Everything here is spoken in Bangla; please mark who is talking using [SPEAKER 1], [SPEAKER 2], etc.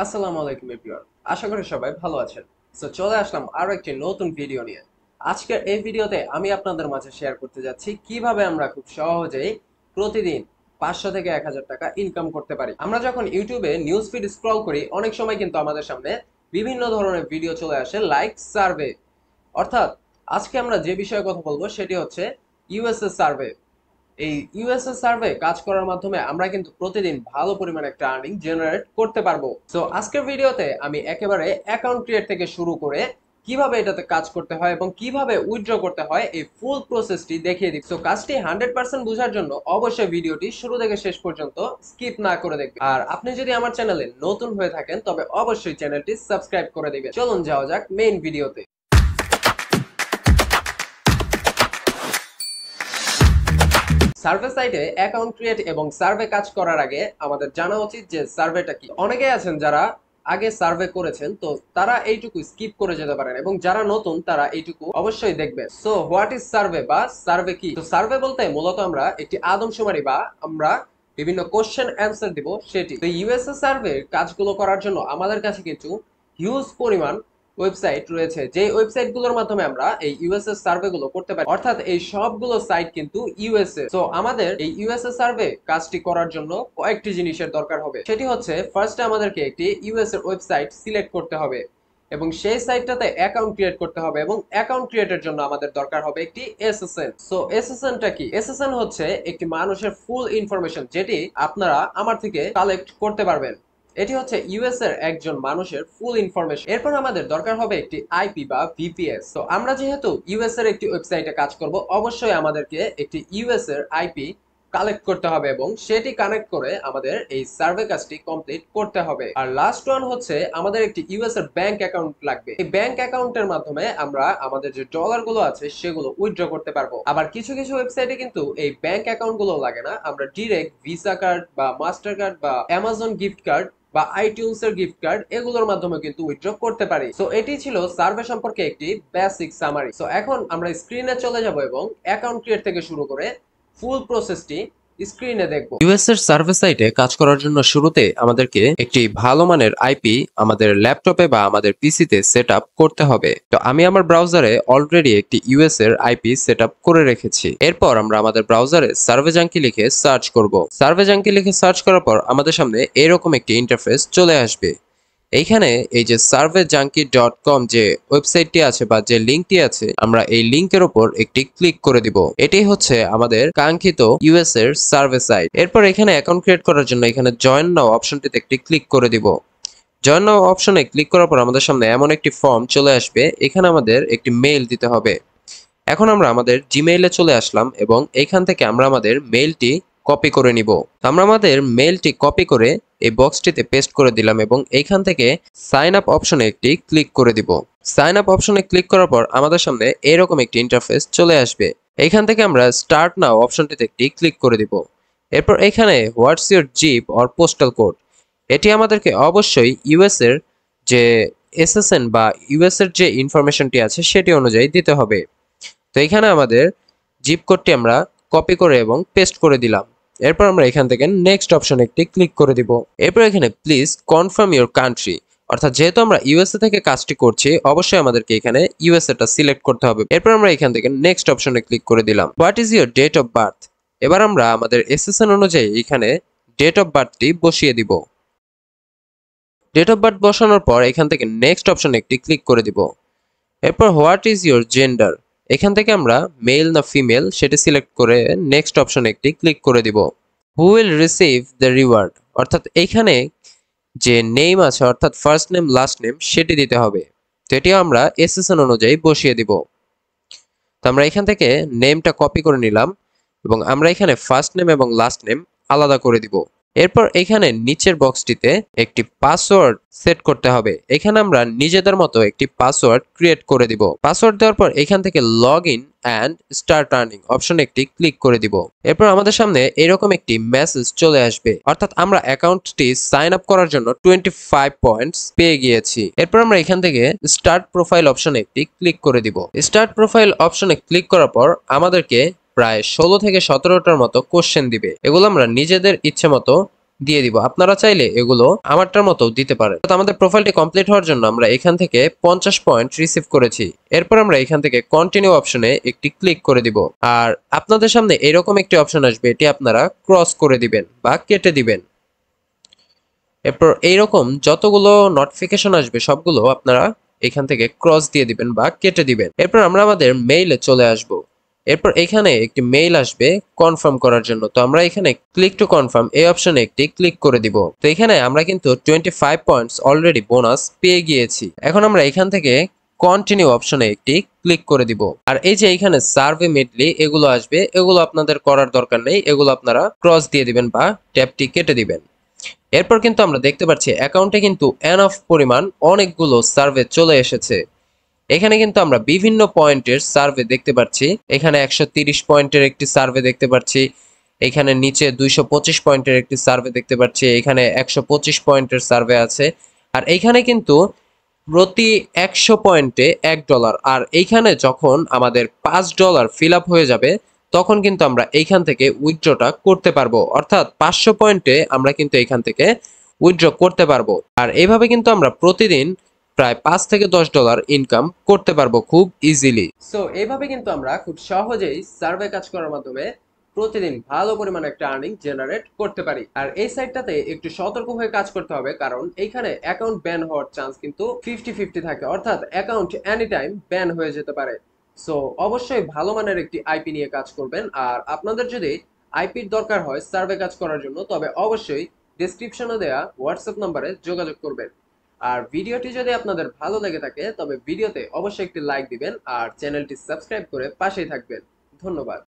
[SPEAKER 1] আসসালামু আলাইকুম এভরিওয়ান। আশা করি সবাই ভালো আছেন। সো চলে আসলাম আরো একটি নতুন ভিডিও নিয়ে। আজকের এই ভিডিওতে আমি আপনাদের মাঝে শেয়ার করতে যাচ্ছি কিভাবে আমরা খুব সহজেই প্রতিদিন 500 থেকে 1000 টাকা ইনকাম করতে পারি। আমরা যখন ইউটিউবে নিউজ ফিড স্ক্রল করি অনেক সময় কিন্তু আমাদের সামনে বিভিন্ন ধরনের ভিডিও চলে আসে লাইক সার্ভে। অর্থাৎ আজকে আমরা যে বিষয়ে কথা বলবো সেটি হচ্ছে ইউএসএ সার্ভে। এই ইউএসএ সার্ভে কাজ করার মাধ্যমে আমরা কিন্তু প্রতিদিন ভালো পরিমাণে একটা আর্নিং জেনারেট করতে পারবো। সো আজকের ভিডিওতে আমি একেবারে অ্যাকাউন্ট ক্রিয়েট থেকে শুরু করে কিভাবে এটাতে কাজ করতে হয় এবং কিভাবে উইথড্র করতে হয় এই ফুল প্রসেসটি দেখিয়ে দিই। সো কাজটি 100% বোঝার জন্য অবশ্যই ভিডিওটি শুরু থেকে শেষ পর্যন্ত স্কিপ না করে দেখবেন। আর আপনি যদি আমার চ্যানেলে নতুন হয়ে থাকেন তবে অবশ্যই চ্যানেলটি সাবস্ক্রাইব করে দিবেন। চলুন যাওয়া যাক মেইন ভিডিওতে। সার্ভে সাইটে অ্যাকাউন্ট ক্রিয়েট এবং সার্ভে কাজ করার আগে আমাদের জানা উচিত যে সার্ভেটা কি। অনেকেই আছেন যারা আগে সার্ভে করেছেন, তো তারা এইটুকু স্কিপ করে যেতে পারেন এবং যারা নতুন তারা এইটুকু অবশ্যই দেখবেন। সো হোয়াট ইজ সার্ভে বা সার্ভে কি? তো সার্ভে বলতে মূলত আমরা একটি আদমশুমারি বা আমরা বিভিন্ন কোশ্চেন অ্যান্সার দিব সেটি। তো ইউএসএ সার্ভে কাজগুলো করার জন্য আমাদের কাছে কিন্তু হিউজ পরিমাণ ওয়েবসাইট রয়েছে, যে ওয়েবসাইট গুলোর মাধ্যমে আমরা এই ইউএসএ সার্ভে গুলো করতে পারি। অর্থাৎ এই সবগুলো সাইট কিন্তু ইউএসএ। সো আমাদের এই ইউএসএ সার্ভে কাজটি করার জন্য কয়েকটি জিনিসের দরকার হবে। সেটি হচ্ছে ফার্স্টে আমাদেরকে একটি ইউএসএ ওয়েবসাইট সিলেক্ট করতে হবে এবং সেই সাইটটাতে অ্যাকাউন্ট ক্রিয়েট করতে হবে এবং অ্যাকাউন্ট ক্রিয়েটের জন্য আমাদের দরকার হবে একটি এসএসএন। সো এসএসএনটা কি? এসএসএন হচ্ছে একটি মানুষের ফুল ইনফরমেশন যেটি আপনারা আমার থেকে কালেক্ট করতে পারবেন। এটি হচ্ছে ইউএস এর একজন মানুষের ফুল ইনফরমেশন। এরপর আমাদের দরকার হবে একটি আইপি বা ভিপিএস। তো আমরা যেহেতু ইউএস এর একটি ওয়েবসাইটে কাজ করব, অবশ্যই আমাদেরকে একটি ইউএস এর আইপি কালেক্ট করতে হবে এবং সেটি কানেক্ট করে আমাদের এই সার্ভে কাজটি কমপ্লিট করতে হবে। আর লাস্ট ওয়ান হচ্ছে আমাদের একটি ইউএস এর ব্যাংক অ্যাকাউন্ট লাগবে। এই ব্যাংক অ্যাকাউন্টের মাধ্যমে আমরা আমাদের যে ডলার গুলো আছে সেগুলো উইথড্র করতে পারবো। আবার কিছু কিছু ওয়েবসাইটে কিন্তু এই ব্যাংক অ্যাকাউন্ট গুলো লাগে না, আমরা ডিরেক্ট ভিসা কার্ড বা মাস্টার কার্ড বা অ্যামাজন গিফট কার্ড বা আইটিউনস এর গিফট কার্ড এগুলোর মাধ্যমে কিন্তু উইথড্র করতে পারি। সো এটি ছিল সার্ভে সম্পর্কে একটি বেসিক সামারি। সো এখন আমরা স্ক্রিনে চলে যাব এবং অ্যাকাউন্ট ক্রিয়েট থেকে শুরু করে ফুল প্রসেসটি স্ক্রিনে দেখব। ইউএস এর সার্ভে সাইটে কাজ করার জন্য শুরুতে আমাদেরকে একটি ভালো মানের আইপি আমাদের ল্যাপটপে বা আমাদের পিসিতে সেট আপ করতে হবে। তো আমি আমার ব্রাউজারে অলরেডি একটি ইউএস এর আইপি সেট আপ করে রেখেছি। এরপর আমরা আমাদের ব্রাউজারে সার্ভে জাঙ্কি লিখে সার্চ করব। সার্ভে জাঙ্কি লিখে সার্চ করার পর আমাদের সামনে এরকম একটি ইন্টারফেস চলে আসবে। এইখানে এই যে surveyjunkie.com যে ওয়েবসাইটটি আছে বা যে লিঙ্কটি আছে, আমরা এই লিঙ্কের উপর একটি ক্লিক করে দিব। এটি হচ্ছে আমাদের কাঙ্ক্ষিত ইউএস এর সার্ভে সাইট। এরপর এখানে অ্যাকাউন্ট ক্রিয়েট করার জন্য এখানে জয়েন নাও অপশনটিতে একটি ক্লিক করে দিব। জয়েন নাও অপশনে ক্লিক করার পর আমাদের সামনে এমন একটি ফর্ম চলে আসবে। এখানে আমাদের একটি মেইল দিতে হবে। এখন আমরা আমাদের জিমেইলে চলে আসলাম এবং এইখান থেকে আমরা আমাদের মেইলটি কপি করে নিব। আমরা আমাদের মেইলটি কপি করে এই বক্সটিতে পেস্ট করে দিলাম এবং এইখান থেকে সাইন আপ অপশনে একটি ক্লিক করে দিব। সাইন আপ অপশনে ক্লিক করার পর আমাদের সামনে এরকম একটি ইন্টারফেস চলে আসবে। এইখান থেকে আমরা স্টার্ট নাও অপশনটিতে একটি ক্লিক করে দিব। এরপর এখানে what's your zip or postal code, এটি আমাদেরকে অবশ্যই ইউএস এর যে এসএসএন বা ইউএস এর যে ইনফরমেশনটি আছে সেটি অনুযায়ী দিতে হবে। তো এখানে আমাদের জিপ কোডটি আমরা কপি করে এবং পেস্ট করে দিলাম। এরপর আমরা এখান থেকে নেক্সট অপশন একটি ক্লিক করে দিব। এরপর এখানে প্লিজ কনফার্ম ইউর কান্ট্রি, অর্থাৎ যেহেতু আমরা ইউএসএ থেকে কাজটি করছি অবশ্যই আমাদেরকে এখানে ইউএসএটা সিলেক্ট করতে হবে। এরপর আমরা এখান থেকে নেক্সট অপশনে ক্লিক করে দিলাম। What is your date of birth, এবার আমরা আমাদের এসএসএন অনুযায়ী এখানে ডেট অফ বার্থটি বসিয়ে দিব। ডেট অফ বার্থ বসানোর পর এখান থেকে নেক্সট অপশনে একটি ক্লিক করে দিব। এরপর হোয়াট ইজ ইউর জেন্ডার, এখান থেকে আমরা মেল না ফিমেল সেটি সিলেক্ট করে নেক্সট অপশনে একটি ক্লিক করে দিব। Who will receive the reward, অর্থাৎ এইখানে যে নেম আছে অর্থাৎ ফার্স্ট নেম লাস্ট নেম সেটি দিতে হবে। তো এটিও আমরা এসএসএন অনুযায়ী বসিয়ে দিব। তো আমরা এখান থেকে নেমটা কপি করে নিলাম এবং আমরা এখানে ফার্স্ট নেম এবং লাস্ট নেম আলাদা করে দিব। এরপর এখানে নিচের বক্সটিতে একটি পাসওয়ার্ড সেট করতে হবে। এখানে আমরা নিজেদের মতো একটি পাসওয়ার্ড ক্রিয়েট করে দিব। পাসওয়ার্ড দেওয়ার পর এখান থেকে log in and start earning অপশনে একটি ক্লিক করে দিব। এরপর আমাদের সামনে এরকম একটি মেসেজ চলে আসবে, অর্থাৎ আমরা অ্যাকাউন্টটি সাইন আপ করার জন্য 25 পয়েন্টস পেয়ে গিয়েছি। এরপর আমরা এখান থেকে স্টার্ট প্রোফাইল অপশনে একটি ক্লিক করে দিব। স্টার্ট প্রোফাইল অপশনে ক্লিক করার পর আমাদেরকে প্রায় 16 থেকে 17টার মতো কোশ্চেন দিবে। এগুলো আমরা নিজেদের ইচ্ছে মতো দিয়ে দিব। আপনারা চাইলে এগুলো আমারটার মতো দিতে পারেন। তো আমাদের প্রোফাইলটি কমপ্লিট হওয়ার জন্য আমরা এখান থেকে 50 পয়েন্ট রিসিভ করেছি। এরপর আমরা এখান থেকে কন্টিনিউ অপশনে একটি ক্লিক করে দিব। আর আপনাদের সামনে এরকম একটি অপশন আসবে, এটি আপনারা ক্রস করে দিবেন বা কেটে দিবেন। এরপর এইরকম যতগুলো নোটিফিকেশন আসবে সবগুলো আপনারা এখান থেকে ক্রস দিয়ে দিবেন বা কেটে দিবেন। এরপর আমরা আমাদের মেইলে চলে আসব। এরপর এখানে একটি মেইল আসবে কনফার্ম করার জন্য। তো আমরা এখানে ক্লিক টু কনফার্ম এই অপশনে একটি ক্লিক করে দিব। তো এখানে আমরা কিন্তু 25 পয়েন্টস অলরেডি বোনাস পেয়ে গিয়েছি। এখন আমরা এখান থেকে কন্টিনিউ অপশনে একটি ক্লিক করে দিব। আর এই যে এখানে সার্ভে মিডলি এগুলো আসবে, এগুলো আপনাদের করার দরকার নেই, এগুলো আপনারা ক্রস দিয়ে দিবেন বা ট্যাবটি কেটে দিবেন। এরপর কিন্তু আমরা দেখতে পাচ্ছি অ্যাকাউন্টে কিন্তু এনাফ পরিমাণ অনেকগুলো সার্ভে চলে এসেছে। এখানে কিন্তু আমরা বিভিন্ন পয়েন্টের সার্ভে দেখতে পাচ্ছি। এখানে 130 পয়েন্টের একটি সার্ভে দেখতে পাচ্ছি, এখানে নিচে 225 পয়েন্টের একটি সার্ভে দেখতে পাচ্ছি, এখানে 125 পয়েন্টের সার্ভে আছে। আর এইখানে কিন্তু প্রতি 100 পয়েন্টে $1। আর এইখানে যখন আমাদের $5 ফিল আপ হয়ে যাবে তখন কিন্তু আমরা এইখান থেকে উইথড্রটা করতে পারবো। অর্থাৎ 500 পয়েন্টে আমরা কিন্তু এইখান থেকে উইথড্র করতে পারবো। আর এইভাবে কিন্তু আমরা প্রতিদিন প্রায় $5 থেকে $10 ইনকাম করতে পারবো খুব ইজিলি। সো এইভাবে কিন্তু আমরা খুব সহজেই সার্ভে কাজ করার মাধ্যমে প্রতিদিন ভালো পরিমাণে একটা আর্নিং জেনারেট করতে পারি। আর এই সাইটটাতে একটু সতর্ক হয়ে কাজ করতে হবে, কারণ এইখানে অ্যাকাউন্ট ব্যান হওয়ার চান্স কিন্তু 50-50 থাকে, অর্থাৎ অ্যাকাউন্ট এনি টাইম ব্যান হয়ে যেতে পারে। সো অবশ্যই ভালো মানের একটি আইপি নিয়ে কাজ করবেন। আর আপনাদের যদি আইপির দরকার হয় সার্ভে কাজ করার জন্য, তবে অবশ্যই ডেসক্রিপশনে দেওয়া হোয়াটসঅ্যাপ নাম্বারে যোগাযোগ করবেন। আর ভিডিওটি যদি আপনাদের ভালো লেগে থাকে তবে ভিডিওতে অবশ্যই একটি লাইক দিবেন আর চ্যানেলটি সাবস্ক্রাইব করে পাশেই থাকবেন। ধন্যবাদ।